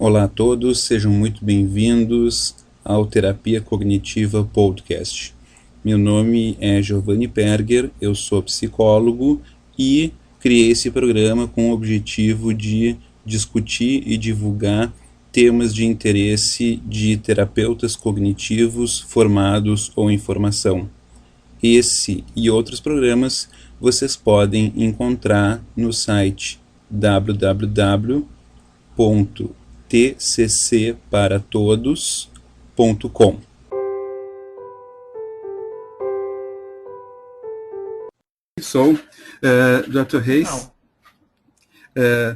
Olá a todos, sejam muito bem-vindos ao Terapia Cognitiva Podcast. Meu nome é Giovanni Perger, eu sou psicólogo e criei esse programa com o objetivo de discutir e divulgar temas de interesse de terapeutas cognitivos formados ou em formação. Esse e outros programas vocês podem encontrar no site www.tccparatodos.com. So, Dr. Hayes,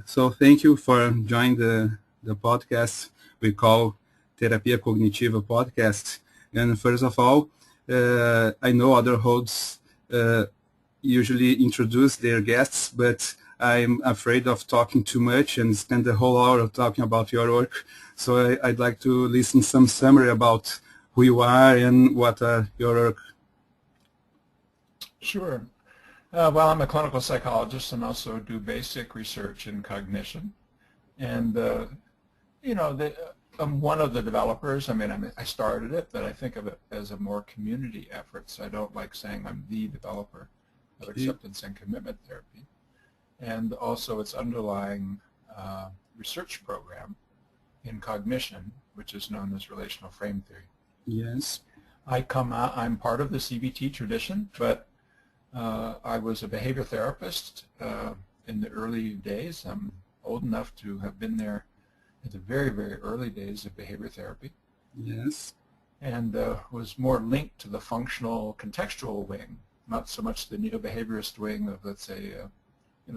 so thank you for joining the podcast we call Terapia Cognitiva Podcast. And first of all, I know other hosts usually introduce their guests, but I'm afraid of talking too much and spend the whole hour talking about your work. So I'd like to listen some summary about who you are and what are your work. Sure. Well, I'm a clinical psychologist and also do basic research in cognition. And, I'm one of the developers. I started it, but I think of it as a more community effort. So I don't like saying I'm the developer of acceptance and commitment therapy. And also its underlying research program in cognition, which is known as relational frame theory. Yes. I'm part of the CBT tradition, but I was a behavior therapist in the early days. I'm old enough to have been there at the very, very early days of behavior therapy. Yes. And was more linked to the functional contextual wing, not so much the neo-behaviorist wing of, let's say,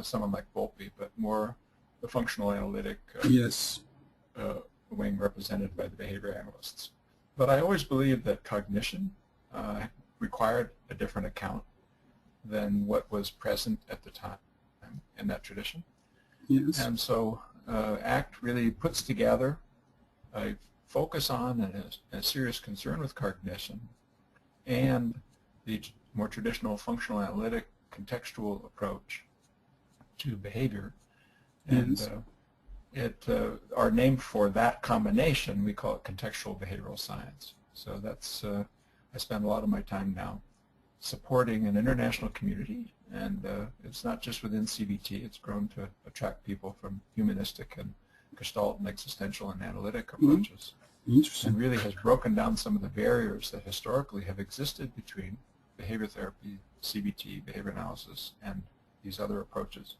someone like Volpe, but more the functional analytic wing represented by the behavior analysts. But I always believed that cognition required a different account than what was present at the time in that tradition. Yes. And so ACT really puts together a focus on and a serious concern with cognition and the more traditional functional analytic contextual approach to behavior. And our name for that combination, we call it contextual behavioral science. So that's, I spend a lot of my time now supporting an international community, and it's not just within CBT, it's grown to attract people from humanistic and Gestalt and existential and analytic approaches. Interesting. And really has broken down some of the barriers that historically have existed between behavior therapy, CBT, behavior analysis, and these other approaches.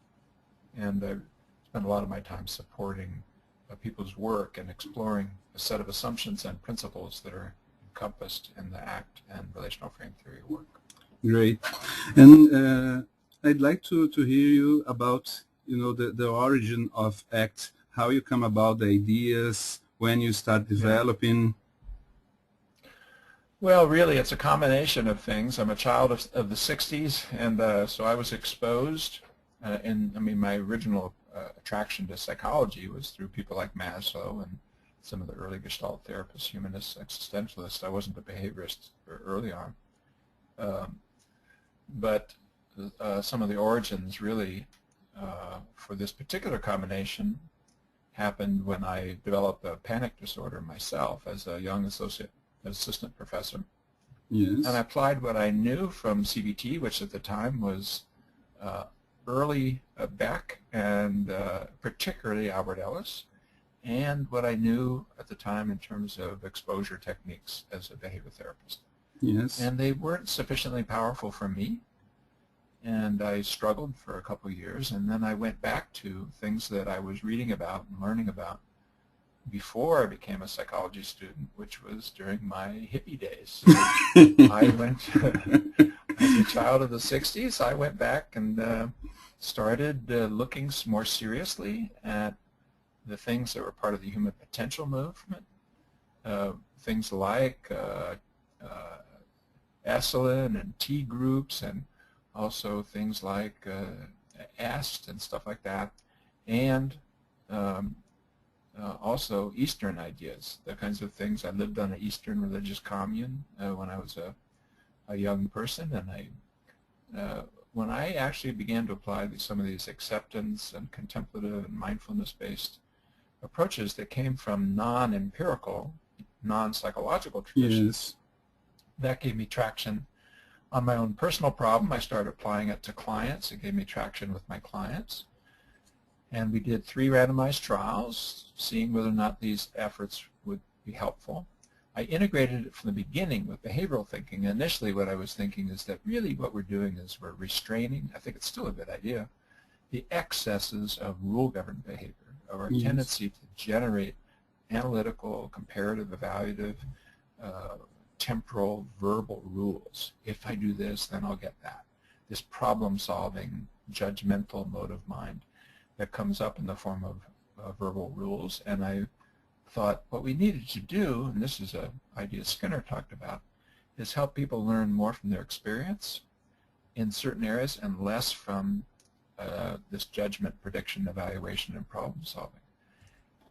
And I spend a lot of my time supporting people's work and exploring a set of assumptions and principles that are encompassed in the ACT and relational frame theory work. Great. And I'd like to hear you about, the origin of ACT, how you come about the ideas, when you start developing. Well, really, it's a combination of things. I'm a child of the 60s, and so I was exposed my original attraction to psychology was through people like Maslow and some of the early Gestalt therapists, humanists, existentialists. I wasn't a behaviorist early on. But some of the origins really for this particular combination happened when I developed a panic disorder myself as a young assistant professor. Yes. And I applied what I knew from CBT, which at the time was early Beck and particularly Albert Ellis, and what I knew at the time in terms of exposure techniques as a behavior therapist. Yes. And they weren't sufficiently powerful for me, and I struggled for a couple of years, and then I went back to things that I was reading about and learning about before I became a psychology student, which was during my hippie days. So I went, as a child of the 60s, I went back and started looking more seriously at the things that were part of the human potential movement, things like Esalen and T groups, and also things like AST and stuff like that, and also Eastern ideas, the kinds of things. I lived on an Eastern religious commune when I was a young person, and when I actually began to apply some of these acceptance and contemplative and mindfulness-based approaches that came from non-empirical, non-psychological traditions. Yes. That gave me traction on my own personal problem. I started applying it to clients. It gave me traction with my clients. And we did 3 randomized trials, seeing whether or not these efforts would be helpful. I integrated it from the beginning with behavioral thinking. Initially, what I was thinking is that really what we're doing is we're restraining, I think it's still a good idea, the excesses of rule-governed behavior, of our tendency to generate analytical, comparative, evaluative, temporal, verbal rules. If I do this, then I'll get that. This problem-solving, judgmental mode of mind that comes up in the form of verbal rules. And I thought what we needed to do, and this is an idea Skinner talked about, is help people learn more from their experience in certain areas and less from this judgment, prediction, evaluation, and problem solving.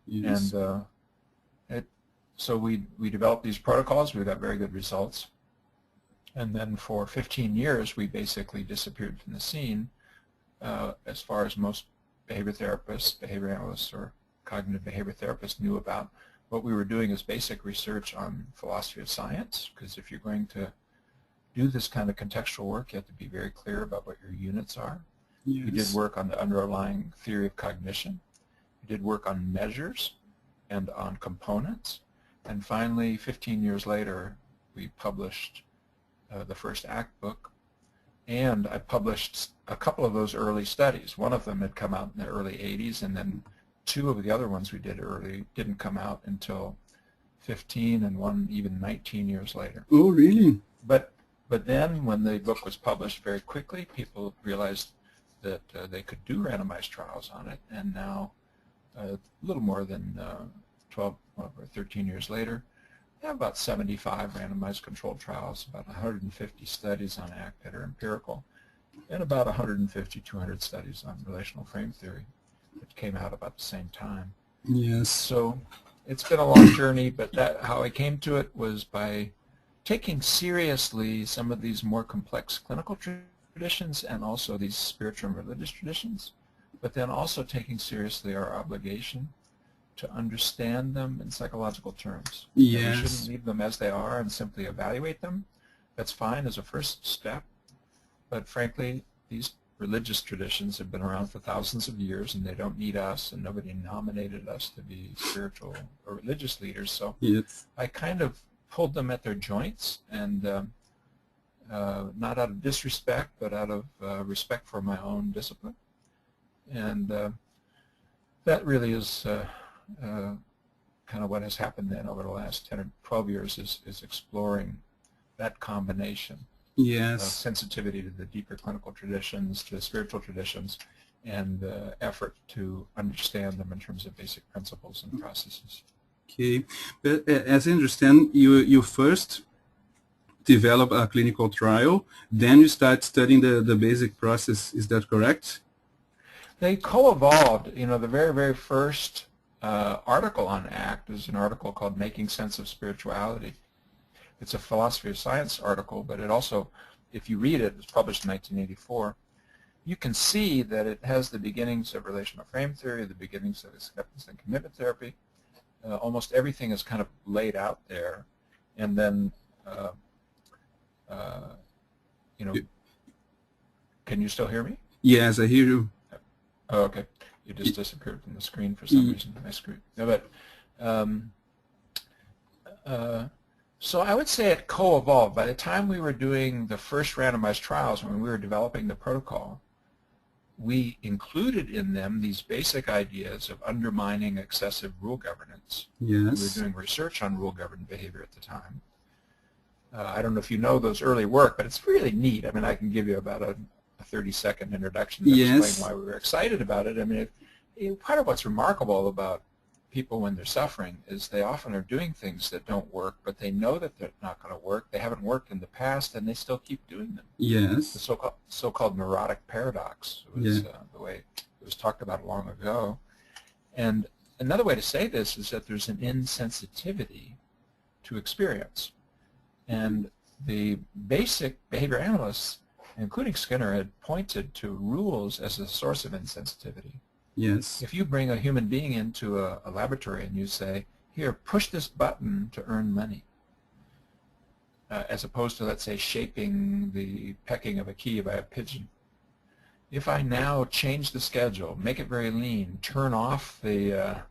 Yes. And so we developed these protocols. We got very good results. And then for 15 years, we basically disappeared from the scene as far as most behavior therapists, behavior analysts, or cognitive behavior therapists knew about. What we were doing is basic research on philosophy of science, because if you're going to do this kind of contextual work, you have to be very clear about what your units are. Yes. We did work on the underlying theory of cognition. We did work on measures and on components. And finally, 15 years later, we published the first ACT book. And I published a couple of those early studies. One of them had come out in the early 80s, and then 2 of the other ones we did early didn't come out until 15, and one even 19 years later. Oh, really? But then when the book was published very quickly, people realized that they could do randomized trials on it, and now a little more than 12 or 13 years later, we have about 75 randomized controlled trials, about 150 studies on ACT that are empirical, and about 150, 200 studies on relational frame theory, which came out about the same time. Yes. So it's been a long journey, but how I came to it was by taking seriously some of these more complex clinical traditions and also these spiritual and religious traditions, but then also taking seriously our obligation to understand them in psychological terms. Yes. We shouldn't leave them as they are and simply evaluate them. That's fine as a first step, but frankly, these religious traditions have been around for thousands of years, and they don't need us, and nobody nominated us to be spiritual or religious leaders. So Yes. I kind of pulled them at their joints, and not out of disrespect, but out of respect for my own discipline. And that really is kind of what has happened then over the last 10 or 12 years is exploring that combination of Yes. sensitivity to the deeper clinical traditions, to the spiritual traditions, and effort to understand them in terms of basic principles and processes. Okay. But as I understand, you first develop a clinical trial, then you start studying the basic process. Is that correct? They co-evolved. You know, the very, very first article on ACT is an article called Making Sense of Spirituality. It's a philosophy of science article, but it also, if you read it, it was published in 1984, you can see that it has the beginnings of relational frame theory, the beginnings of acceptance and commitment therapy. Almost everything is kind of laid out there. And then, you know, can you still hear me? Yes, I hear you. Oh, okay. You just disappeared from the screen for some reason. I screwed. No, but so I would say it co-evolved. By the time we were doing the first randomized trials, when we were developing the protocol, we included in them these basic ideas of undermining excessive rule governance. Yes. We were doing research on rule-governed behavior at the time. I don't know if you know those early work, but it's really neat. I mean, I can give you about a 30-second introduction to explain why we were excited about it. I mean, part of what's remarkable about people when they're suffering is they often are doing things that don't work, but they know that they're not going to work. They haven't worked in the past, and they still keep doing them. Yes. The so-called neurotic paradox was the way it was talked about long ago. And another way to say this is that there's an insensitivity to experience. And the basic behavior analysts, including Skinner, had pointed to rules as a source of insensitivity. Yes. If you bring a human being into a laboratory and you say, here, push this button to earn money, as opposed to, let's say, shaping the pecking of a key by a pigeon. If I now change the schedule, make it very lean, turn off the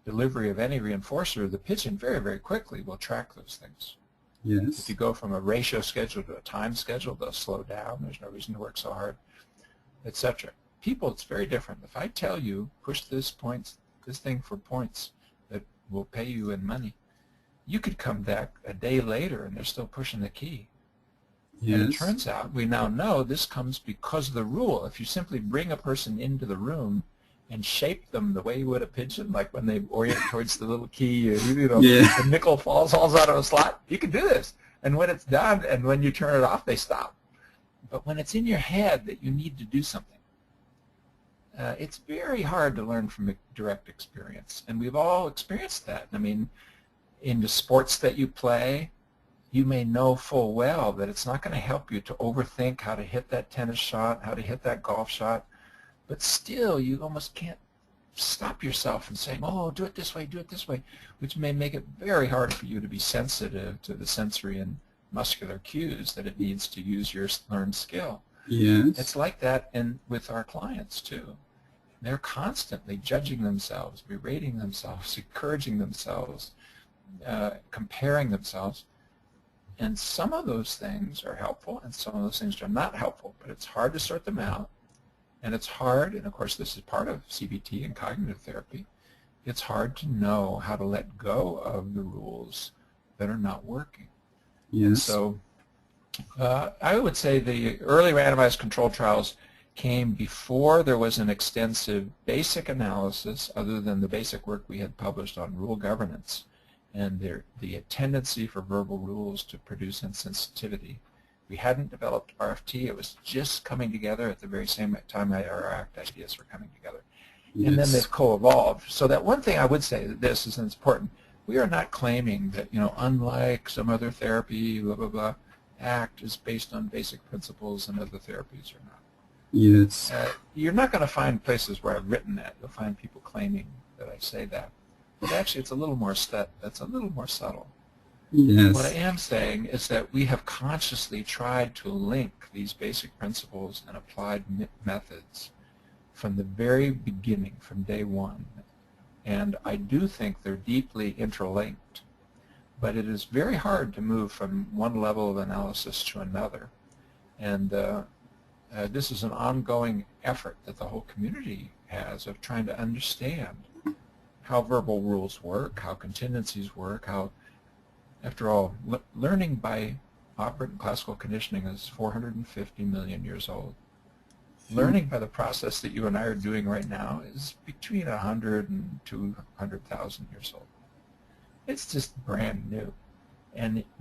delivery of any reinforcer, the pigeon very, very quickly will track those things. Yes. If you go from a ratio schedule to a time schedule, they'll slow down. There's no reason to work so hard, etc. People, it's very different. If I tell you, push this thing for points that will pay you in money, you could come back a day later and they're still pushing the key. Yes. And it turns out, we now know this comes because of the rule. If you simply bring a person into the room and shape them the way you would a pigeon, like when they orient towards the little key, Yeah. the nickel falls out of a slot, you can do this. And when it's done and when you turn it off, they stop. But when it's in your head that you need to do something, it's very hard to learn from direct experience. And we've all experienced that. I mean, in the sports that you play, you may know full well that it's not going to help you to overthink how to hit that tennis shot, how to hit that golf shot, but still you almost can't stop yourself from saying, oh, do it this way, which may make it very hard for you to be sensitive to the sensory and muscular cues that it needs to use your learned skill. Yes. It's like that with our clients too. They're constantly judging themselves, berating themselves, encouraging themselves, comparing themselves. And some of those things are helpful and some of those things are not helpful, but it's hard to sort them out. And it's hard, and of course this is part of CBT and cognitive therapy, it's hard to know how to let go of the rules that are not working. Yes. So I would say the early randomized controlled trials came before there was an extensive basic analysis other than the basic work we had published on rule governance and the tendency for verbal rules to produce insensitivity. We hadn't developed RFT. It was just coming together at the very same time our ACT ideas were coming together. Yes. And then they've co-evolved. So that one thing I would say that this is important. We are not claiming that, unlike some other therapy, blah, blah, blah, ACT is based on basic principles and other therapies are not. Yes. You're not going to find places where I've written that. You'll find people claiming that I say that. But actually, it's a little more subtle. Yes. What I am saying is that we have consciously tried to link these basic principles and applied methods from the very beginning, from day one. And I do think they're deeply interlinked. But it is very hard to move from one level of analysis to another. And this is an ongoing effort that the whole community has of trying to understand how verbal rules work, how contingencies work, how, after all, learning by operant classical conditioning is 450 million years old. Learning by the process that you and I are doing right now is between 100 and 200,000 years old. It's just brand new.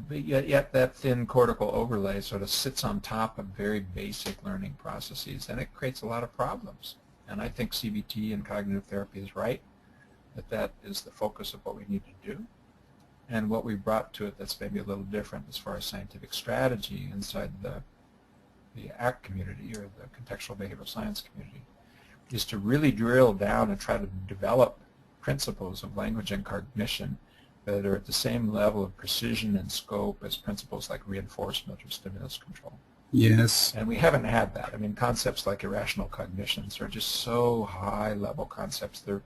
But yet that thin cortical overlay sort of sits on top of very basic learning processes, and it creates a lot of problems. And I think CBT and cognitive therapy is right, that is the focus of what we need to do. And what we brought to it that's maybe a little different as far as scientific strategy inside the ACT community or the contextual behavioral science community is to really drill down and try to develop principles of language and cognition that are at the same level of precision and scope as principles like reinforcement or stimulus control. Yes. And we haven't had that. I mean, concepts like irrational cognitions are just so high-level concepts. They're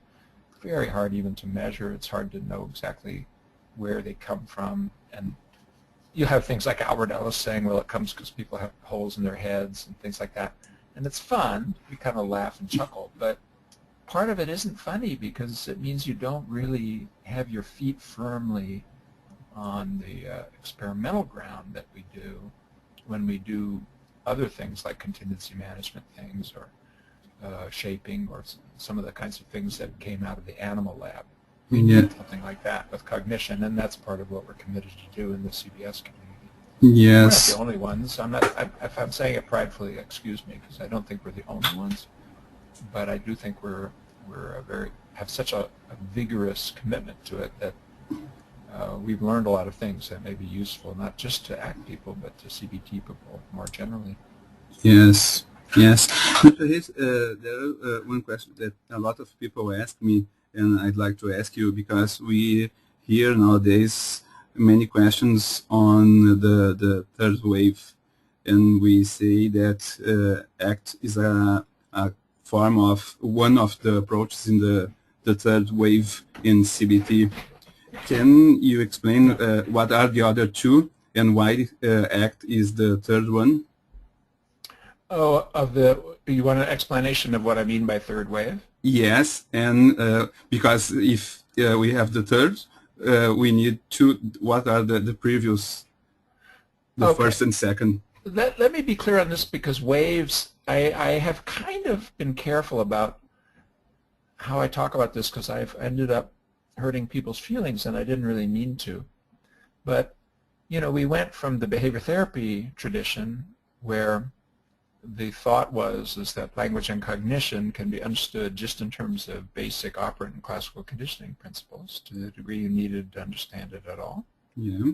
very hard even to measure. It's hard to know exactly where they come from. And you have things like Albert Ellis saying, well, it comes because people have holes in their heads and things like that. And it's fun. We kind of laugh and chuckle. But part of it isn't funny because it means you don't really have your feet firmly on the experimental ground that we do when we do other things like contingency management things or shaping or some of the kinds of things that came out of the animal lab. We need something like that with cognition, and that's part of what we're committed to do in the CBS community. Yes. We're not the only ones. If I'm saying it pridefully, excuse me, because I don't think we're the only ones. But I do think we're have such a vigorous commitment to it that we've learned a lot of things that may be useful, not just to ACT people, but to CBT people more generally. Yes. Yes. Dr. Hayes, there is one question that a lot of people ask me, and I'd like to ask you because we hear nowadays many questions on the third wave, and we say that ACT is a form of one of the approaches in the third wave in CBT. Can you explain what are the other two and why ACT is the third one? Oh, you want an explanation of what I mean by third wave? Yes, and because if we have the third, we need two. What are the previous, the Okay. first and second? Let me be clear on this, because waves, I have kind of been careful about how I talk about this, because I've ended up hurting people's feelings, and I didn't really mean to. But, you know, we went from the behavior therapy tradition, where the thought is that language and cognition can be understood just in terms of basic operant and classical conditioning principles, to the degree you needed to understand it at all. Yeah.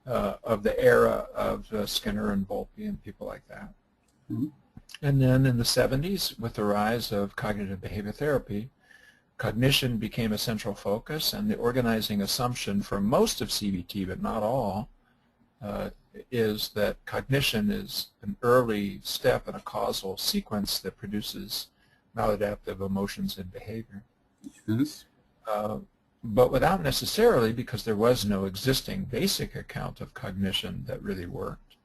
Of the era of Skinner and Volpe and people like that. Mm-hmm. And then in the 70s, with the rise of cognitive behavior therapy, cognition became a central focus, and the organizing assumption for most of CBT, but not all, is that cognition is an early step in a causal sequence that produces maladaptive emotions and behavior. Yes. But without necessarily, because there was no existing basic account of cognition that really worked,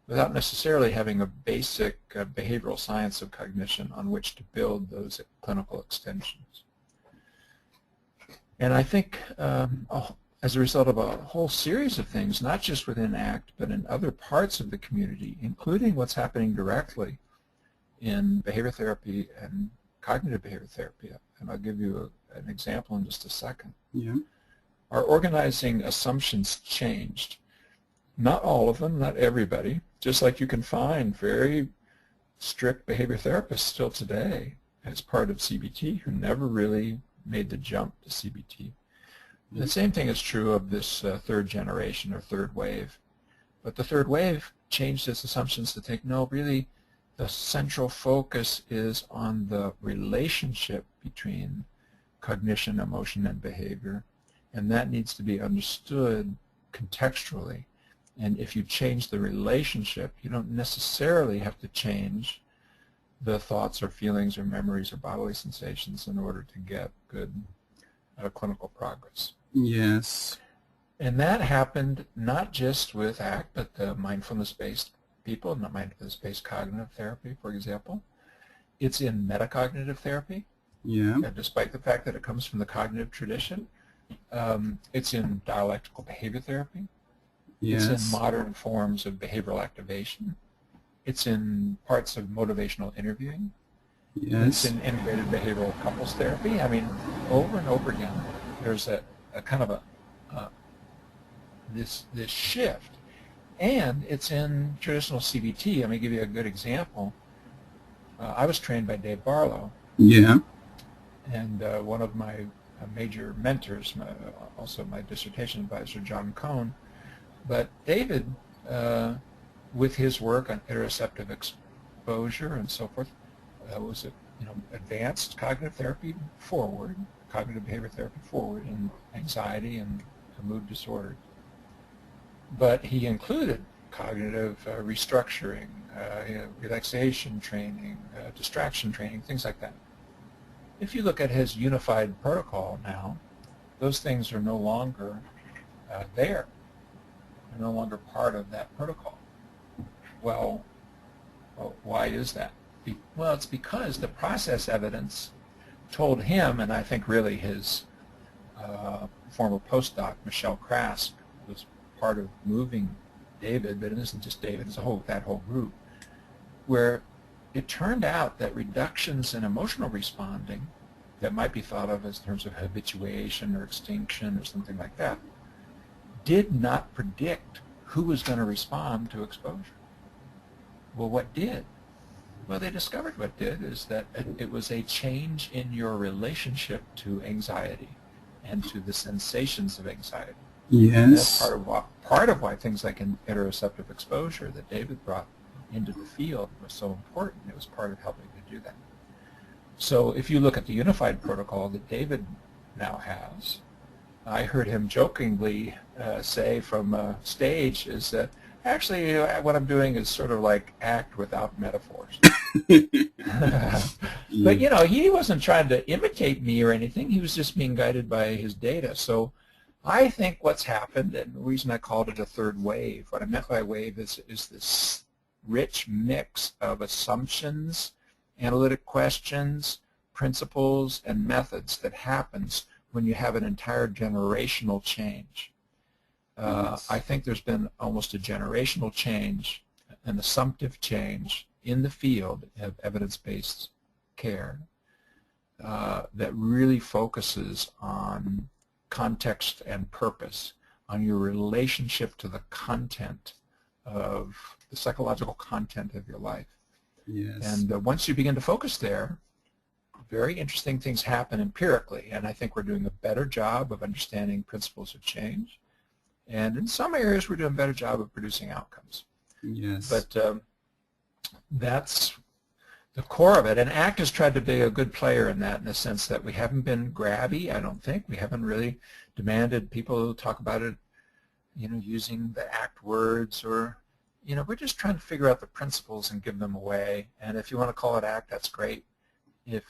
without necessarily having a basic behavioral science of cognition on which to build those clinical extensions. And I think as a result of a whole series of things, not just within ACT, but in other parts of the community, including what's happening directly in behavior therapy and cognitive behavior therapy, and I'll give you an example in just a second. Yeah. Our organizing assumptions changed. Not all of them, not everybody, just like you can find very strict behavior therapists still today as part of CBT who never really made the jump to CBT. The same thing is true of this third generation or third wave. But the third wave changed its assumptions to think, no, really, the central focus is on the relationship between cognition, emotion, and behavior, and that needs to be understood contextually. And if you change the relationship, you don't necessarily have to change the thoughts or feelings or memories or bodily sensations in order to get good clinical progress. Yes. And that happened not just with ACT, but the mindfulness-based people, not mindfulness-based cognitive therapy, for example. It's in metacognitive therapy. Yeah. Despite the fact that it comes from the cognitive tradition. It's in dialectical behavior therapy. Yes. It's in modern forms of behavioral activation. It's in parts of motivational interviewing. Yes. It's in integrated behavioral couples therapy. I mean, over and over again, there's a kind of this shift. And it's in traditional CBT. Let me give you a good example. I was trained by Dave Barlow. Yeah. And one of my major mentors, also my dissertation advisor, John Cohn. But David, with his work on interoceptive exposure and so forth, was advanced cognitive therapy forward, cognitive behavior therapy forward in anxiety and mood disorders. But he included cognitive restructuring, relaxation training, distraction training, things like that. If you look at his unified protocol now, those things are no longer there. They're no longer part of that protocol. Well, why is that? Well, it's because the process evidence told him, and I think really his former postdoc, Michelle Krask, was part of moving David, but it isn't just David, it's that whole group, where it turned out that reductions in emotional responding that might be thought of as in terms of habituation or extinction or something like that did not predict who was going to respond to exposure. Well, what did? Well, they discovered what did is that it was a change in your relationship to anxiety and to the sensations of anxiety. Yes. And that's part of why things like interoceptive exposure that David brought into the field was so important. It was part of helping to do that. So if you look at the unified protocol that David now has, I heard him jokingly say from stage is that actually what I'm doing is sort of like ACT without metaphors. But you know, he wasn't trying to imitate me or anything. He was just being guided by his data. So I think what's happened, and the reason I called it a third wave, what I meant by wave is this rich mix of assumptions, analytic questions, principles, and methods that happens when you have an entire generational change. I think there's been almost a generational change, an assumptive change in the field of evidence-based care that really focuses on context and purpose, on your relationship to the content of the psychological content of your life. Yes. And once you begin to focus there, very interesting things happen empirically, and I think we're doing a better job of understanding principles of change. And in some areas, we're doing a better job of producing outcomes. Yes. But that's the core of it. And ACT has tried to be a good player in that, in the sense that we haven't been grabby, I don't think. We haven't really demanded people talk about it, you know, using the ACT words, or, you know, we're just trying to figure out the principles and give them away. And if you want to call it ACT, that's great. If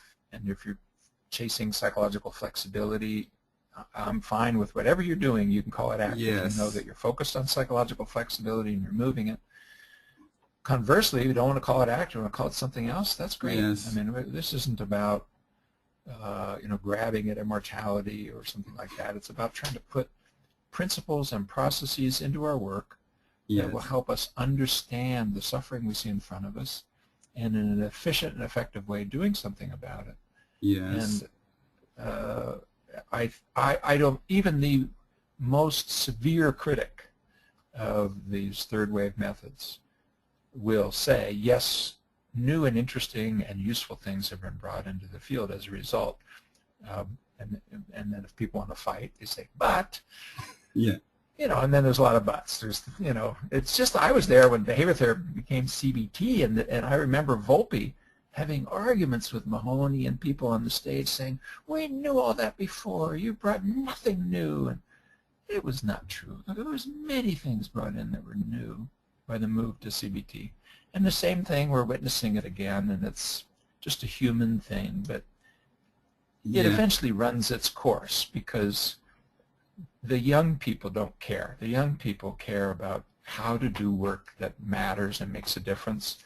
you're chasing psychological flexibility, I'm fine with whatever you're doing. You can call it ACT. Yes. If you know that you're focused on psychological flexibility and you're moving it. Conversely, if you don't want to call it ACT, you want to call it something else, that's great. Yes. I mean, this isn't about you know, grabbing at immortality or something like that. It's about trying to put principles and processes into our work that will help us understand the suffering we see in front of us, and in an efficient and effective way doing something about it. Yes. And I don't, even the most severe critic of these third wave methods will say, yes, new and interesting and useful things have been brought into the field as a result. And then if people want to fight, they say, but, Yeah. you know, and then there's a lot of buts. There's, you know, it's just, I was there when behavior therapy became CBT, and I remember Volpe having arguments with Mahoney and people on the stage saying, we knew all that before, you brought nothing new. And it was not true. There was many things brought in that were new by the move to CBT. And the same thing, we're witnessing it again, and it's just a human thing, but it eventually runs its course, because the young people don't care. The young people care about how to do work that matters and makes a difference,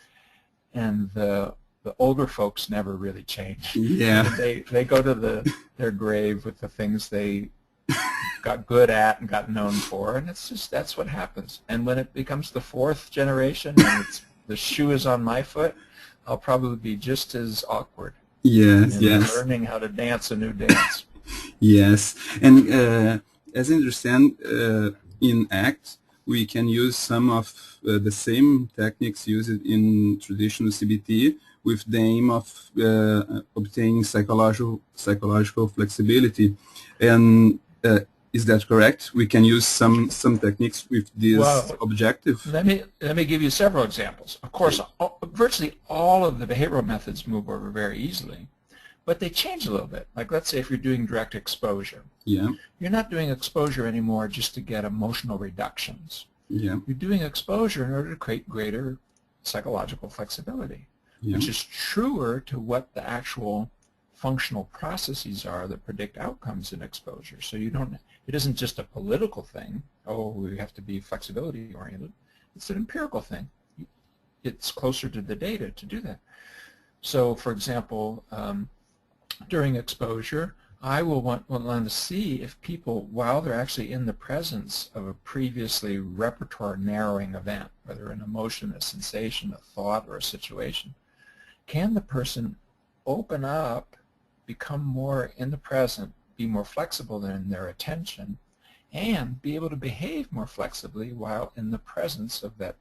and the older folks never really change. Yeah. They go to their grave with the things they got good at and got known for, and it's just, that's what happens. And when it becomes the fourth generation and the shoe is on my foot, I'll probably be just as awkward. Yes, yes. Learning how to dance a new dance. Yes, and as I understand, in ACT, we can use some of the same techniques used in traditional CBT with the aim of obtaining psychological flexibility. And is that correct? We can use some techniques with this objective? Let me give you several examples. Of course, virtually all of the behavioral methods move over very easily, but they change a little bit. Like, let's say if you're doing direct exposure. Yeah. You're not doing exposure anymore just to get emotional reductions. Yeah. You're doing exposure in order to create greater psychological flexibility, which is truer to what the actual functional processes are that predict outcomes in exposure. So you don't, it isn't just a political thing, oh, we have to be flexibility oriented. It's an empirical thing. It's closer to the data to do that. So for example, during exposure, I will want to see if people, while they're actually in the presence of a previously repertoire narrowing event, whether an emotion, a sensation, a thought, or a situation, can the person open up, become more in the present, be more flexible in their attention, and be able to behave more flexibly while in the presence of that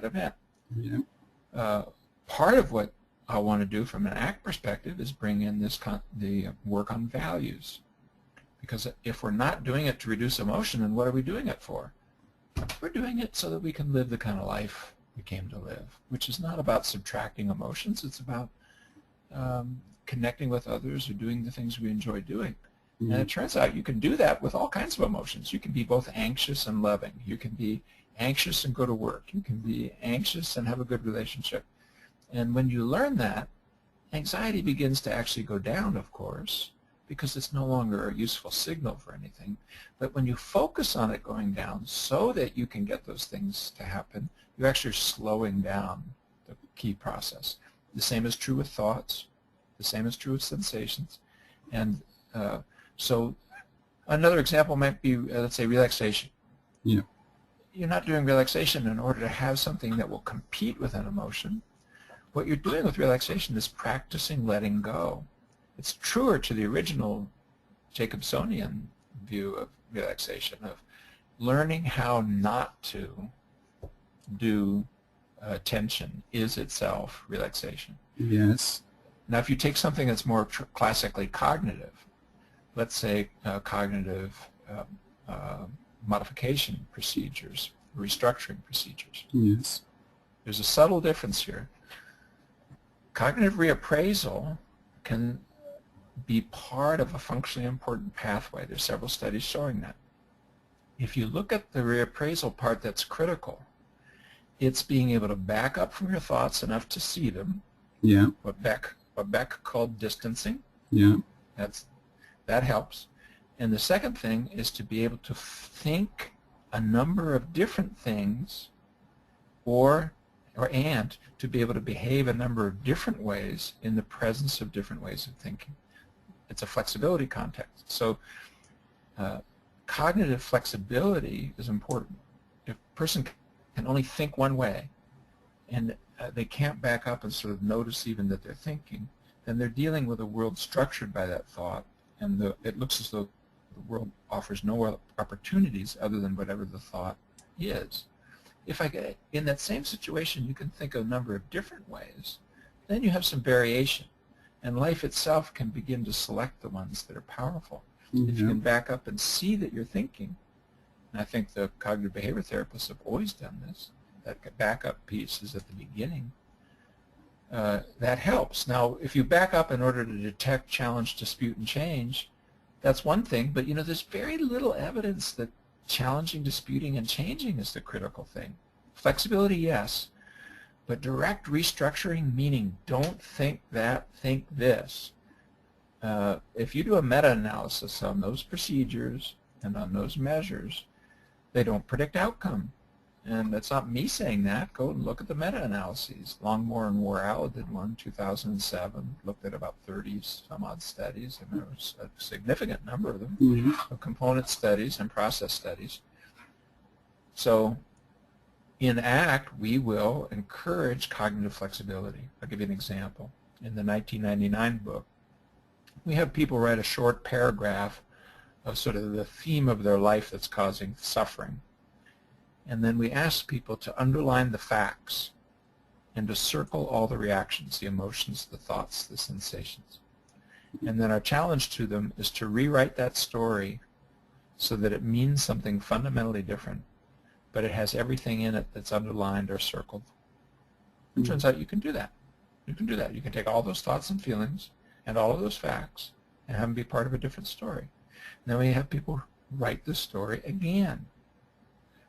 event. Yeah. Part of what I want to do from an ACT perspective is bring in the work on values, because if we're not doing it to reduce emotion, then what are we doing it for? We're doing it so that we can live the kind of life we came to live, which is not about subtracting emotions. It's about connecting with others or doing the things we enjoy doing. And it turns out you can do that with all kinds of emotions. You can be both anxious and loving. You can be anxious and go to work. You can be anxious and have a good relationship. And when you learn that, anxiety begins to actually go down, of course, because it's no longer a useful signal for anything. But when you focus on it going down so that you can get those things to happen, you're actually slowing down the key process. The same is true with thoughts. The same is true with sensations. And so another example might be, let's say, relaxation. Yeah. You're not doing relaxation in order to have something that will compete with an emotion. What you're doing with relaxation is practicing letting go. It's truer to the original Jacobsonian view of relaxation, of learning how not to do tension is itself relaxation. Yes. Now, if you take something that's more classically cognitive, let's say cognitive modification procedures, restructuring procedures. Yes. There's a subtle difference here. Cognitive reappraisal can be part of a functionally important pathway. There's several studies showing that. If you look at the reappraisal part that's critical, it's being able to back up from your thoughts enough to see them. Yeah. What Beck called distancing. Yeah. That helps. And the second thing is to be able to think a number of different things and to be able to behave a number of different ways in the presence of different ways of thinking. It's a flexibility context. So cognitive flexibility is important. If a person can only think one way and they can't back up and sort of notice even that they're thinking, then they're dealing with a world structured by that thought, and it looks as though the world offers no opportunities other than whatever the thought is. If in that same situation you can think a number of different ways, then you have some variation, and life itself can begin to select the ones that are powerful. Mm-hmm. If you can back up and see that you're thinking, and I think the cognitive behavior therapists have always done this, that backup piece is at the beginning, that helps. Now, if you back up in order to detect, challenge, dispute, and change, that's one thing, but there's very little evidence that challenging, disputing, and changing is the critical thing. Flexibility, yes, but direct restructuring, meaning don't think that, think this. If you do a meta-analysis on those procedures and on those measures, they don't predict outcome. And it's not me saying that. Go and look at the meta-analyses. Longmore and Worrell did one, 2007, looked at about 30-some-odd studies, and there was a significant number of them, of component studies and process studies. So in ACT, we will encourage cognitive flexibility. I'll give you an example. In the 1999 book, we have people write a short paragraph of sort of the theme of their life that's causing suffering. And then we ask people to underline the facts and to circle all the reactions, the emotions, the thoughts, the sensations. And then our challenge to them is to rewrite that story so that it means something fundamentally different, but it has everything in it that's underlined or circled. It turns out you can do that. You can do that. You can take all those thoughts and feelings and all of those facts and have them be part of a different story. And then we have people write the story again.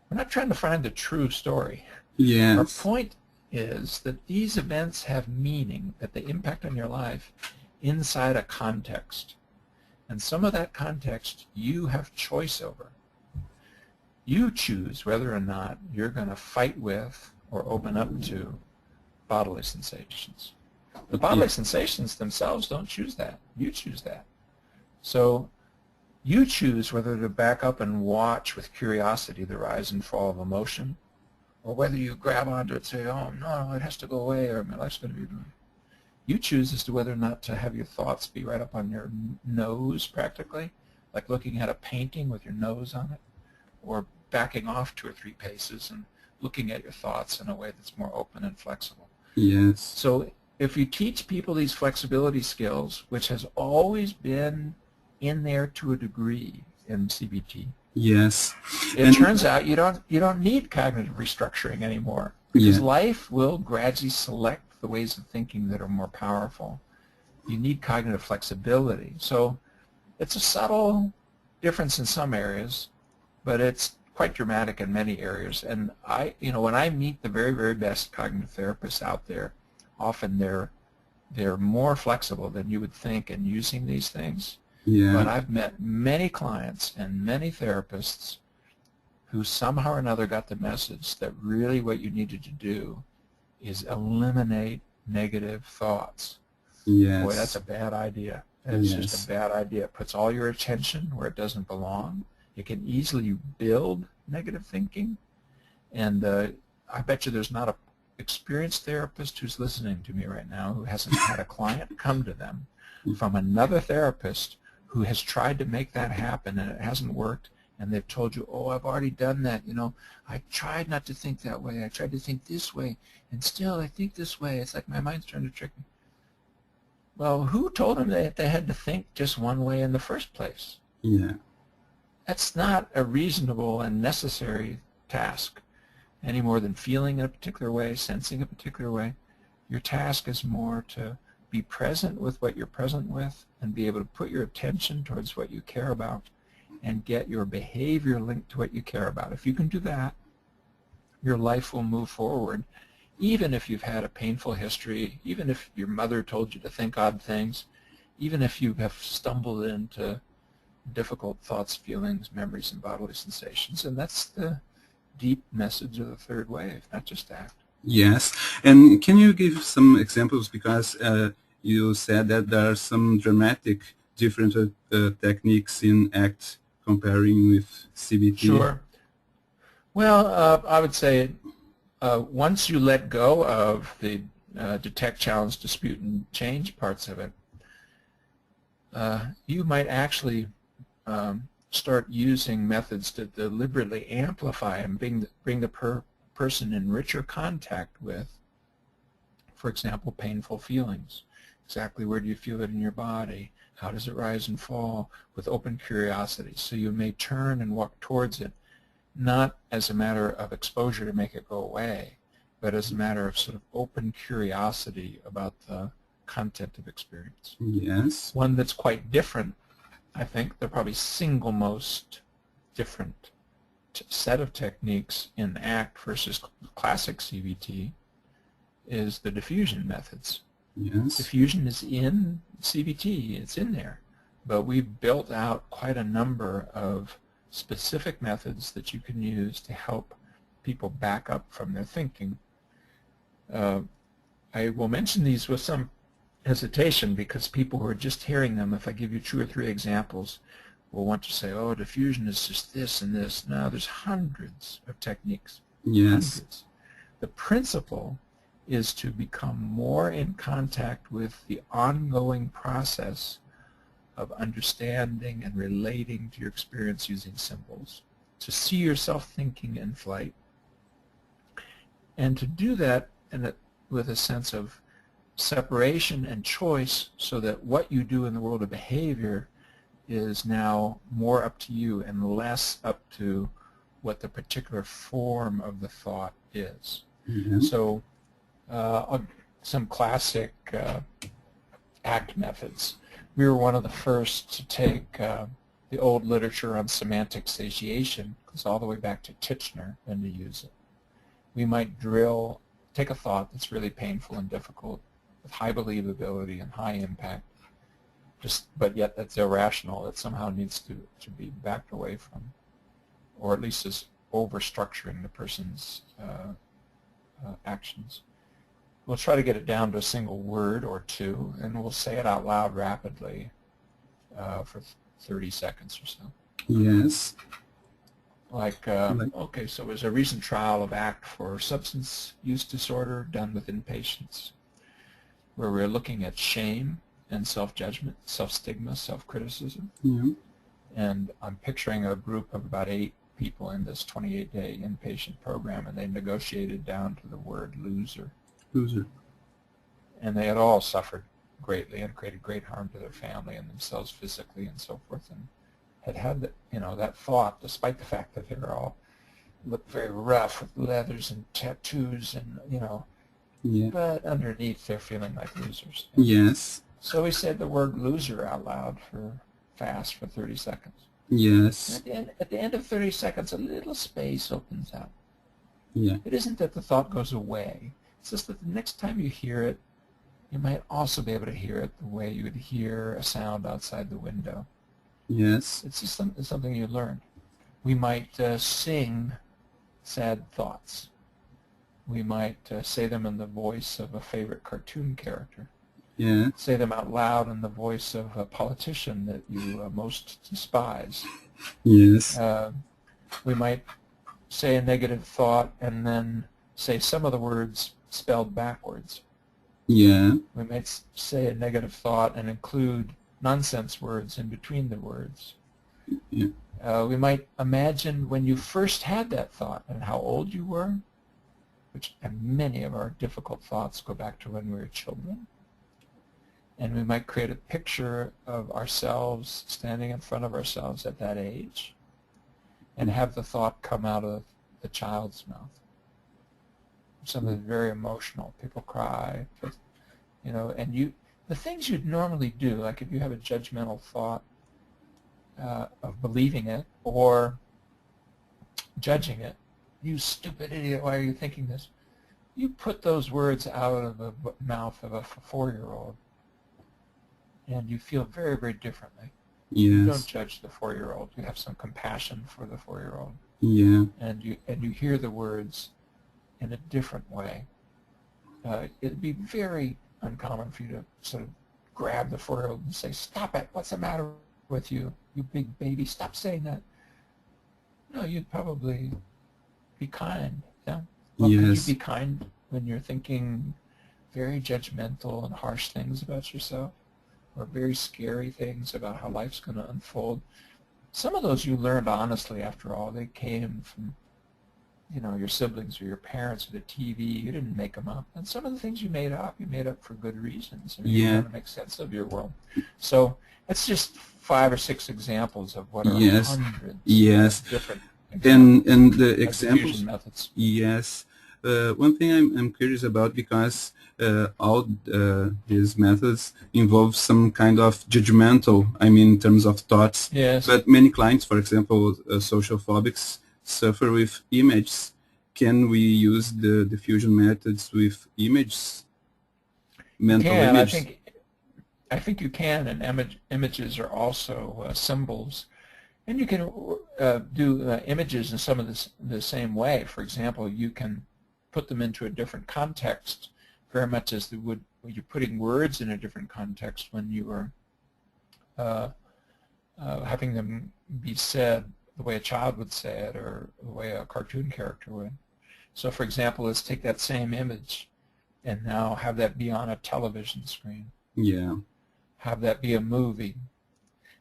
We're not trying to find the true story. Yes. Our point is that these events have meaning, that they impact on your life inside a context. And some of that context you have choice over. You choose whether or not you're going to fight with or open up to bodily sensations. The bodily sensations themselves don't choose that. You choose that. So you choose whether to back up and watch with curiosity the rise and fall of emotion, or whether you grab onto it and say, oh, no, it has to go away, or my life's going to be ruined. You choose as to whether or not to have your thoughts be right up on your nose, practically, like looking at a painting with your nose on it, or backing off 2 or 3 paces and looking at your thoughts in a way that's more open and flexible. Yes. So if you teach people these flexibility skills, which has always been in there to a degree in CBT. Yes. It turns out you don't need cognitive restructuring anymore. Because Yeah. life will gradually select the ways of thinking that are more powerful. You need cognitive flexibility. So it's a subtle difference in some areas, but it's quite dramatic in many areas. And when I meet the very, very best cognitive therapists out there, often they're more flexible than you would think in using these things. Yeah. But I've met many clients and many therapists who somehow or another got the message that really what you needed to do is eliminate negative thoughts. Yes. Boy, that's a bad idea. It's Yes. just a bad idea. It puts all your attention where it doesn't belong. It can easily build negative thinking. And I bet you there's not an experienced therapist who's listening to me right now who hasn't had a client come to them from another therapist who has tried to make that happen and it hasn't worked. And they've told you, oh, I've already done that. I tried not to think that way. I tried to think this way, and still I think this way. It's like my mind's trying to trick me. Well, who told them that they had to think just one way in the first place? Yeah. That's not a reasonable and necessary task, any more than feeling in a particular way, sensing a particular way. Your task is more to be present with what you're present with and be able to put your attention towards what you care about and get your behavior linked to what you care about. If you can do that, your life will move forward, even if you've had a painful history, even if your mother told you to think odd things, even if you have stumbled into difficult thoughts, feelings, memories, and bodily sensations. And that's the deep message of the third wave, not just ACT. Yes. And can you give some examples, because you said that there are some dramatic different techniques in ACT comparing with CBT? Sure. Well, I would say once you let go of the detect, challenge, dispute, and change parts of it, you might actually start using methods to deliberately amplify and bring the person in richer contact with, for example, painful feelings. Exactly where do you feel it in your body? How does it rise and fall? With open curiosity. So you may turn and walk towards it, not as a matter of exposure to make it go away, but as a matter of sort of open curiosity about the content of experience. Yes. One that's quite different, I think, the probably single most different set of techniques in ACT versus classic CBT is the diffusion methods. Yes. Diffusion is in CBT, it's in there, but we've built out quite a number of specific methods that you can use to help people back up from their thinking. I will mention these with some hesitation because people who are just hearing them, if I give you 2 or 3 examples, will want to say, oh, diffusion is just this and this. No, there's hundreds of techniques. Yes. Hundreds. The principle is to become more in contact with the ongoing process of understanding and relating to your experience using symbols, to see yourself thinking in flight, and to do that with a sense of separation and choice so that what you do in the world of behavior is now more up to you and less up to what the particular form of the thought is. Mm-hmm. So some classic ACT methods. We were one of the first to take the old literature on semantic satiation, goes all the way back to Titchener, and to use it. We might take a thought that's really painful and difficult with high believability and high impact, but yet that's irrational, that somehow needs to be backed away from, or at least is over-structuring the person's actions. We'll try to get it down to a single word or 2, and we'll say it out loud rapidly for 30 seconds or so. Yes. Okay, so there's a recent trial of ACT for substance use disorder done with inpatients, where we're looking at shame and self-judgment, self-stigma, self-criticism. Yeah. And I'm picturing a group of about 8 people in this 28-day inpatient program, and they negotiated down to the word loser. Loser. And they had all suffered greatly and created great harm to their family and themselves physically and so forth, and had that thought, despite the fact that they were all look very rough with leathers and tattoos and, you know, Yeah. but underneath they're feeling like losers. Yes. So we said the word loser out loud for fast for 30 seconds. Yes. And at the end of 30 seconds, a little space opens up. Yeah. It isn't that the thought goes away. It's just that the next time you hear it, you might also be able to hear it the way you would hear a sound outside the window. Yes. It's just something you learned. We might sing sad thoughts. We might say them in the voice of a favorite cartoon character. Yeah. Say them out loud in the voice of a politician that you most despise. Yes. We might say a negative thought and then say some of the words spelled backwards. Yeah. We might say a negative thought and include nonsense words in between the words. Yeah. We might imagine when you first had that thought and how old you were, and many of our difficult thoughts go back to when we were children. And we might create a picture of ourselves standing in front of ourselves at that age and have the thought come out of the child's mouth. Something very emotional. People cry, you know, and the things you'd normally do, like if you have a judgmental thought of believing it or judging it, you stupid idiot, why are you thinking this? You put those words out of the mouth of a 4-year-old and you feel very, very differently. Yes. You don't judge the 4-year-old. You have some compassion for the 4-year-old. Yeah. And you hear the words in a different way. It'd be very uncommon for you to sort of grab the 4-year-old and say, "Stop it! What's the matter with you? You big baby! Stop saying that." No, you'd probably be kind. Yeah. Well, Yes. could you be kind when you're thinking very judgmental and harsh things about yourself, or very scary things about how life's going to unfold? Some of those you learned honestly. After all, they came from, you know, your siblings or your parents or the TV. You didn't make them up. And some of the things you made up for good reasons. I mean, Yeah. you want to make sense of your world. So it's just 5 or 6 examples of what are Yes. hundreds Yes. of different examples And the of examples. diffusion methods. Yes. One thing I'm curious about, because all these methods involve some kind of judgmental, I mean, in terms of thoughts. Yes. But many clients, for example, social phobics, suffer with images. Can we use the diffusion methods with images? Mental images? I think you can, and images are also symbols. And you can do images in some of the same way. For example, you can put them into a different context, very much as you're putting words in a different context when you are having them be said the way a child would say it or the way a cartoon character would. So for example, let's take that same image and now have that be on a television screen. Yeah. Have that be a movie.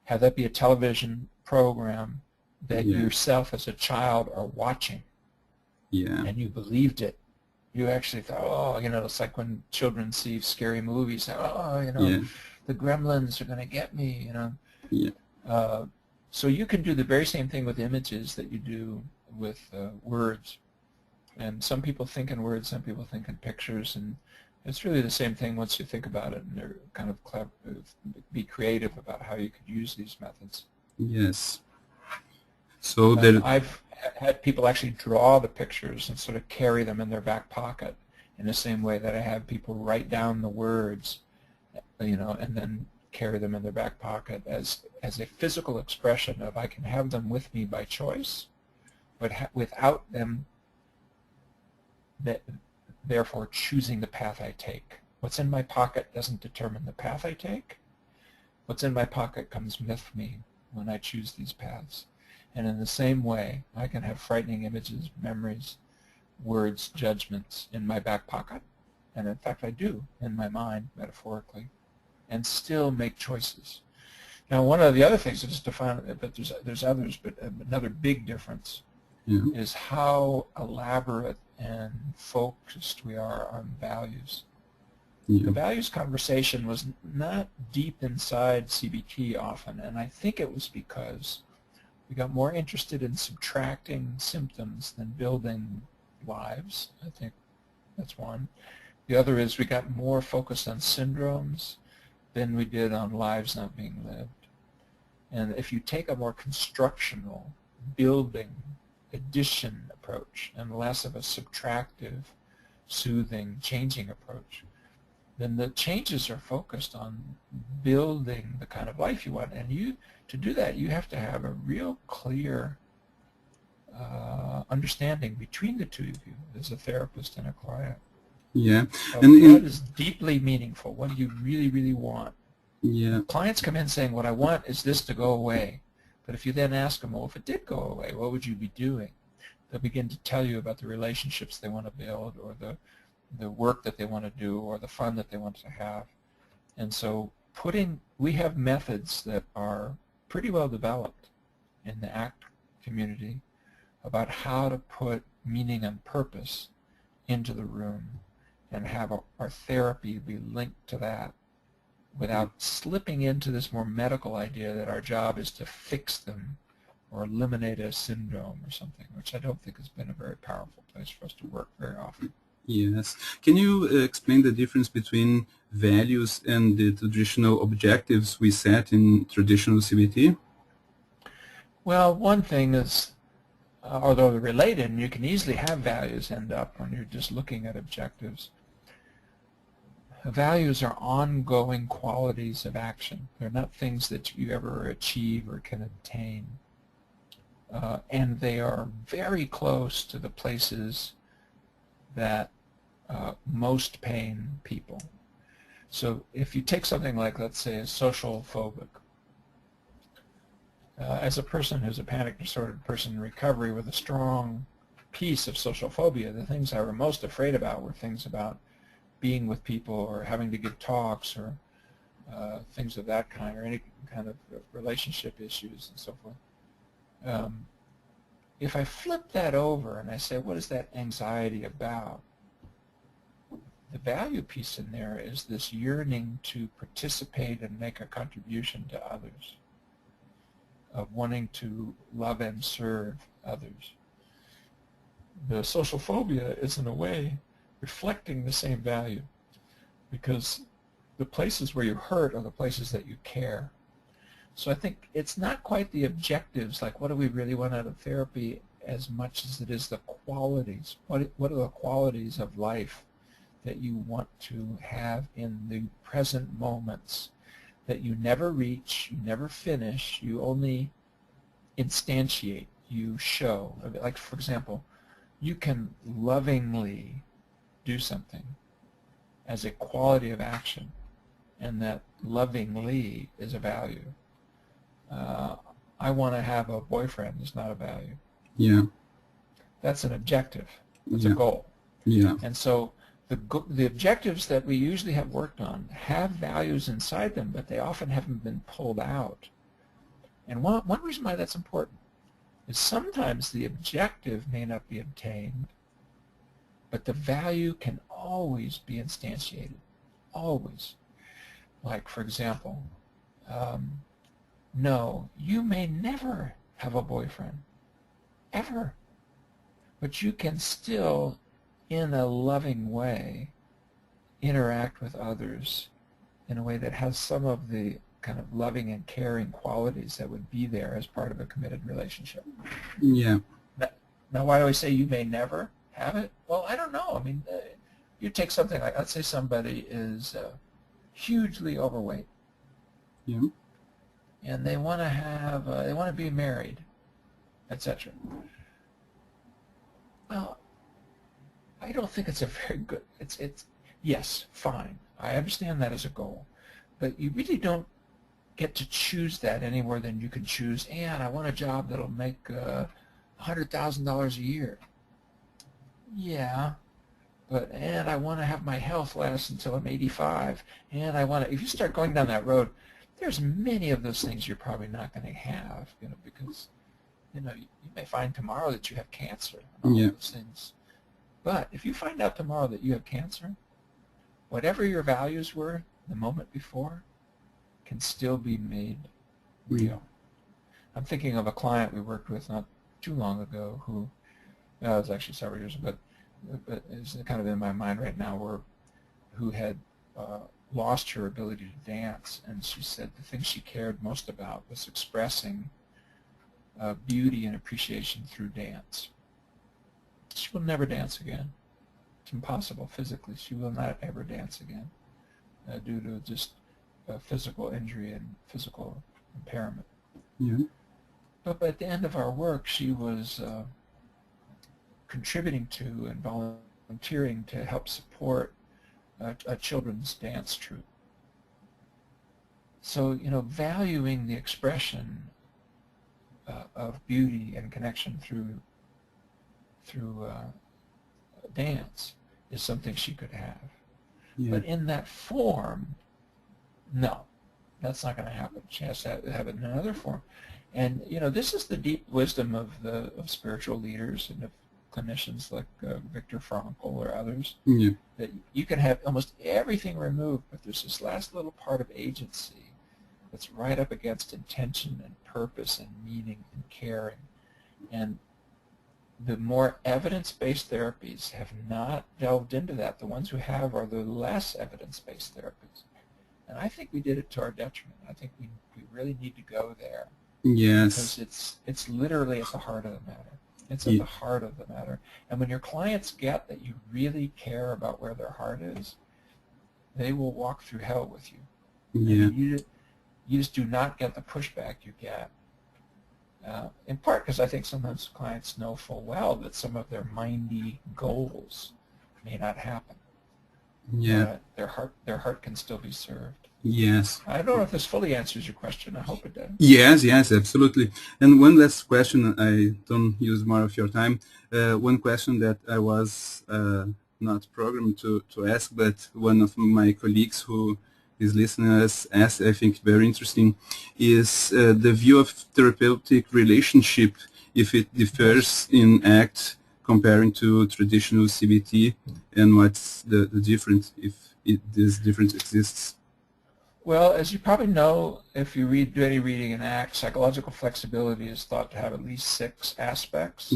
Have that be a television program that yourself as a child are watching. Yeah. And you believed it. You actually thought, oh, you know, it's like when children see scary movies, oh, you know, the gremlins are going to get me, you know. Yeah. So you can do the very same thing with images that you do with words. And some people think in words, some people think in pictures, and it's really the same thing once you think about it, and they're kind of clever, be creative about how you could use these methods. Yes. So I've had people actually draw the pictures and sort of carry them in their back pocket in the same way that I have people write down the words, you know, and then carry them in their back pocket as a physical expression of I can have them with me by choice, but without them therefore choosing the path I take. What's in my pocket doesn't determine the path I take. What's in my pocket comes with me when I choose these paths. And in the same way, I can have frightening images, memories, words, judgments in my back pocket, and in fact I do in my mind, metaphorically, and still make choices. Now, one of the other things, just to find, but there's others, but another big difference is how elaborate and focused we are on values. The values conversation was not deep inside CBT often, and I think it was because We got more interested in subtracting symptoms than building lives. I think that's one. The other is we got more focused on syndromes than we did on lives not being lived. And if you take a more constructional, building, addition approach and less of a subtractive, soothing, changing approach, then the changes are focused on building the kind of life you want. And to do that, you have to have a real clear understanding between the two of you as a therapist and a client. Yeah. And what is deeply meaningful? What do you really, really want? Yeah. Clients come in saying, what I want is this to go away. But if you then ask them, well, if it did go away, what would you be doing? They'll begin to tell you about the relationships they want to build, or the work that they want to do, or the fun that they want to have. And so we have methods that are pretty well developed in the ACT community about how to put meaning and purpose into the room and have our therapy be linked to that without slipping into this more medical idea that our job is to fix them or eliminate a syndrome or something, which I don't think has been a very powerful place for us to work very often. Yes. Can you explain the difference between values and the traditional objectives we set in traditional CBT? Well, one thing is, although they're related, and you can easily have values end up when you're just looking at objectives, values are ongoing qualities of action. They're not things that you ever achieve or can obtain. And they are very close to the places that most pain people. So if you take something like, let's say, a social phobic, as a person who's a panic disordered person in recovery with a strong piece of social phobia, the things I were most afraid about were things about being with people or having to give talks or things of that kind, or any kind of relationship issues and so forth. If I flip that over and I say, what is that anxiety about? The value piece in there is this yearning to participate and make a contribution to others, of wanting to love and serve others. The social phobia is, in a way, reflecting the same value, because the places where you hurt are the places that you care. So I think it's not quite the objectives, like what do we really want out of therapy, as much as it is the qualities. What are the qualities of life that you want to have in the present moments that you never reach, you never finish, you only instantiate, you show. Like, for example, you can lovingly do something as a quality of action, and that lovingly is a value. I want to have a boyfriend is not a value. Yeah. That's an objective. It's Yeah. a goal. Yeah. And so the objectives that we usually have worked on have values inside them, but they often haven't been pulled out. And one reason why that's important is sometimes the objective may not be obtained, but the value can always be instantiated. Always. Like, for example, no, you may never have a boyfriend, ever, but you can still, in a loving way, interact with others in a way that has some of the kind of loving and caring qualities that would be there as part of a committed relationship. Yeah. Now, why do I say you may never have it? Well, I don't know. I mean, you take something like, let's say somebody is hugely overweight. Yeah. And they want to have, they want to be married, etc. Well, I don't think it's a very good, yes, fine. I understand that as a goal. But you really don't get to choose that any more than you can choose, and I want a job that'll make $100,000 a year. Yeah, and I want to have my health last until I'm 85, and I want to, if you start going down that road, there's many of those things you're probably not going to have, because, you may find tomorrow that you have cancer and all those things. But if you find out tomorrow that you have cancer, whatever your values were the moment before can still be made real. I'm thinking of a client we worked with not too long ago who, it was actually several years ago, but is kind of in my mind right now, who had lost her ability to dance, and she said the thing she cared most about was expressing beauty and appreciation through dance. She will never dance again. It's impossible physically. She will not ever dance again due to just physical injury and physical impairment. Yeah. But at the end of our work, she was contributing to and volunteering to help support a children's dance troupe. So, valuing the expression of beauty and connection through dance is something she could have. Yeah. But in that form, no, that's not going to happen. She has to have it in another form. And this is the deep wisdom of spiritual leaders and of clinicians like Viktor Frankl or others. Yeah. That you can have almost everything removed, but there's this last little part of agency that's right up against intention and purpose and meaning and caring. And the more evidence-based therapies have not delved into that. The ones who have are the less evidence-based therapies. And I think we did it to our detriment. I think we really need to go there. Yes. Because it's literally at the heart of the matter. It's at the heart of the matter. And when your clients get that you really care about where their heart is, they will walk through hell with you. Yeah. I mean, you just do not get the pushback you get. In part because I think sometimes clients know full well that some of their mindy goals may not happen. Yeah. Their heart can still be served. Yes. I don't know if this fully answers your question. I hope it does. Yes, absolutely. And one last question, I don't use more of your time. One question that I was not programmed to ask, but one of my colleagues who is listening us asked, I think very interesting, is the view of therapeutic relationship, if it differs in ACT comparing to traditional CBT, and what's the difference, if this difference exists. Well, as you probably know, if you do any reading in ACT, psychological flexibility is thought to have at least 6 aspects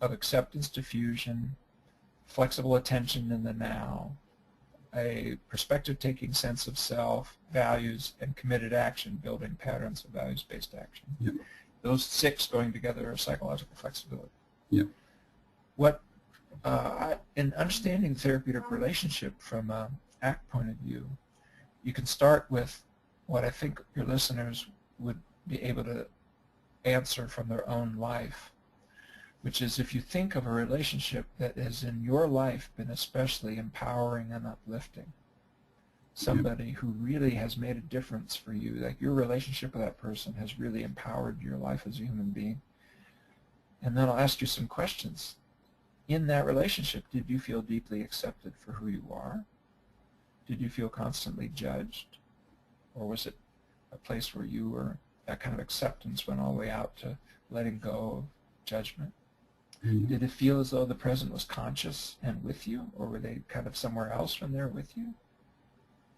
of acceptance, diffusion, flexible attention in the now, a perspective-taking sense of self, values, and committed action, building patterns of values-based action. Yeah. Those 6 going together are psychological flexibility. Yeah. What, in understanding the therapeutic relationship from an ACT point of view, you can start with what I think your listeners would be able to answer from their own life, which is if you think of a relationship that has in your life been especially empowering and uplifting, somebody who really has made a difference for you, like your relationship with that person has really empowered your life as a human being. And then I'll ask you some questions. In that relationship, did you feel deeply accepted for who you are? Did you feel constantly judged? Or was it a place where you were, that kind of acceptance went all the way out to letting go of judgment? Mm-hmm. Did it feel as though the present was conscious and with you? Or were they kind of somewhere else when they're with you?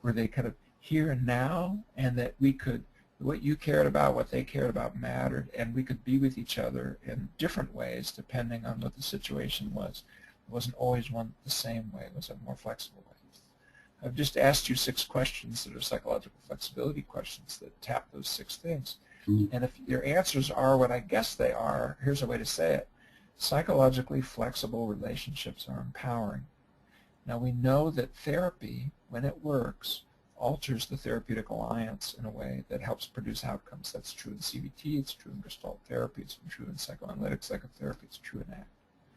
Were they kind of here and now, and that we could, what you cared about, what they cared about mattered, and we could be with each other in different ways depending on what the situation was? It wasn't always the same way. It was a more flexible way. I've just asked you 6 questions that are psychological flexibility questions that tap those 6 things. Mm-hmm. And if your answers are what I guess they are, here's a way to say it. Psychologically flexible relationships are empowering. Now we know that therapy, when it works, alters the therapeutic alliance in a way that helps produce outcomes. That's true in CBT, it's true in Gestalt therapy, it's true in psychoanalytic psychotherapy, it's true in ACT.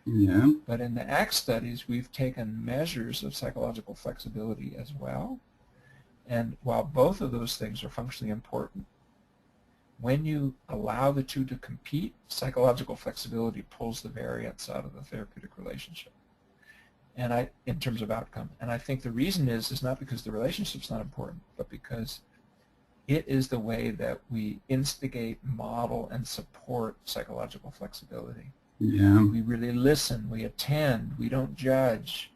Yeah. But in the ACT studies, we've taken measures of psychological flexibility as well. And while both of those things are functionally important, when you allow the two to compete, psychological flexibility pulls the variance out of the therapeutic relationship, and in terms of outcome. And I think the reason is not because the relationship's not important, but because it is the way that we instigate, model, and support psychological flexibility. Yeah. We really listen, we attend, we don't judge.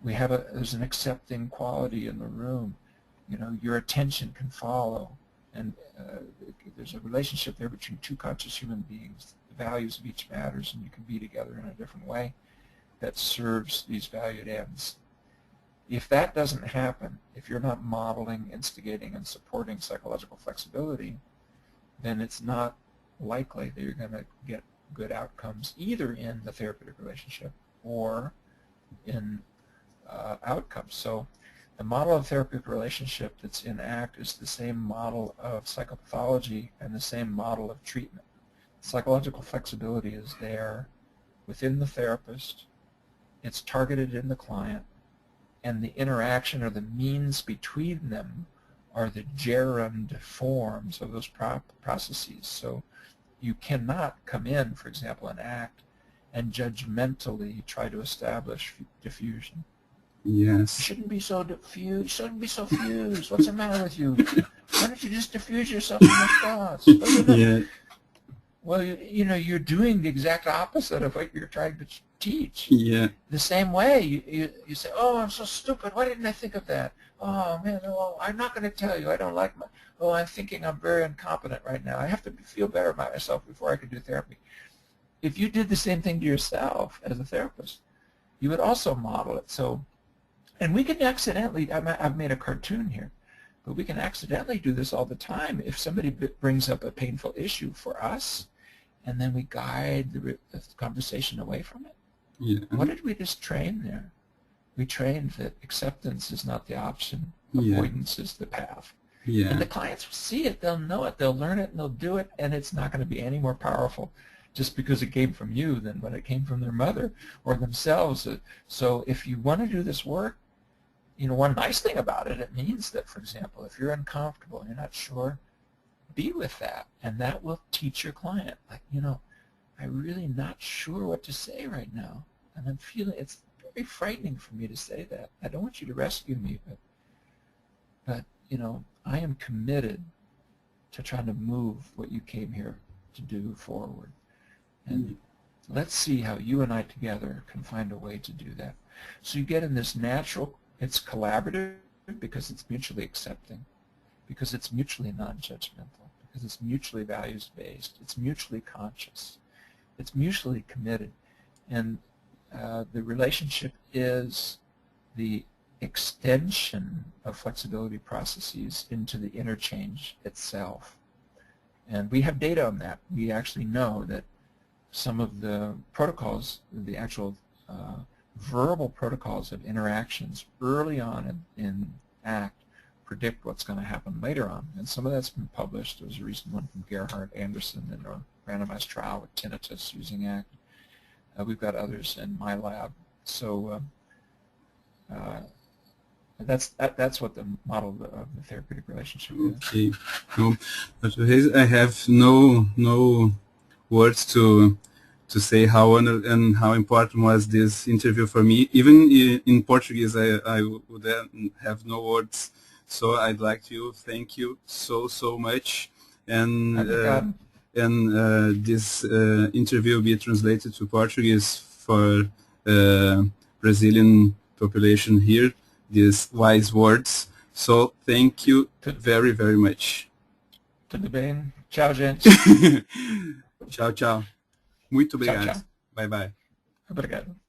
There's an accepting quality in the room. Your attention can follow. And there's a relationship there between two conscious human beings. The values of each matters, and you can be together in a different way that serves these valued ends. If that doesn't happen, if you're not modeling, instigating, and supporting psychological flexibility, then it's not likely that you're going to get good outcomes either in the therapeutic relationship or in outcomes. So the model of therapeutic relationship that's in ACT is the same model of psychopathology and the same model of treatment. Psychological flexibility is there within the therapist, it's targeted in the client, and the interaction or the means between them are the gerund forms of those processes. So you cannot come in, for example, in ACT and judgmentally try to establish diffusion. Yes. You shouldn't be so diffused. You shouldn't be so fused. What's the matter with you? Why don't you just diffuse yourself from your thoughts? Yeah. Well, you know, you're doing the exact opposite of what you're trying to teach. Yeah. The same way, you say, oh, I'm so stupid. Why didn't I think of that? Oh, man, well, I'm not going to tell you. I don't like my, oh, I'm thinking I'm very incompetent right now. I have to feel better about myself before I can do therapy. If you did the same thing to yourself as a therapist, you would also model it. So, and we can accidentally, I've made a cartoon here, but we can accidentally do this all the time. If somebody brings up a painful issue for us, and then we guide the conversation away from it. Yeah. What did we just train there? We trained that acceptance is not the option, Yeah. avoidance is the path. Yeah. And the clients will see it, they'll know it, they'll learn it, and they'll do it, and it's not going to be any more powerful just because it came from you than when it came from their mother or themselves. So if you want to do this work, you know, one nice thing about it, it means that, for example, if you're uncomfortable and you're not sure, be with that, and that will teach your client, like, you know, I'm really not sure what to say right now, and I'm feeling, it's very frightening for me to say that. I don't want you to rescue me, but you know, I am committed to trying to move what you came here to do forward. And let's see how you and I together can find a way to do that. So you get in this natural, it's collaborative because it's mutually accepting, because it's mutually non-judgmental, because it's mutually values-based, it's mutually conscious, it's mutually committed, and the relationship is the extension of flexibility processes into the interchange itself. And we have data on that. We actually know that some of the protocols, the actual verbal protocols of interactions early on in ACT predict what's going to happen later on. And some of that's been published. There was a recent one from Gerhard Anderson in a randomized trial with tinnitus using ACT. We've got others in my lab. So that's what the model of the therapeutic relationship is. Okay. No, Dr. Hayes, I have no words to say how honored and how important was this interview for me. Even in Portuguese, I would have no words. So I'd like to thank you so much. And this interview will be translated to Portuguese for Brazilian population here. These wise words. So thank you very much. Tudo bem? Tchau, gente. Tchau, tchau. Muito obrigado. Tchau, tchau. Bye, bye. Obrigado.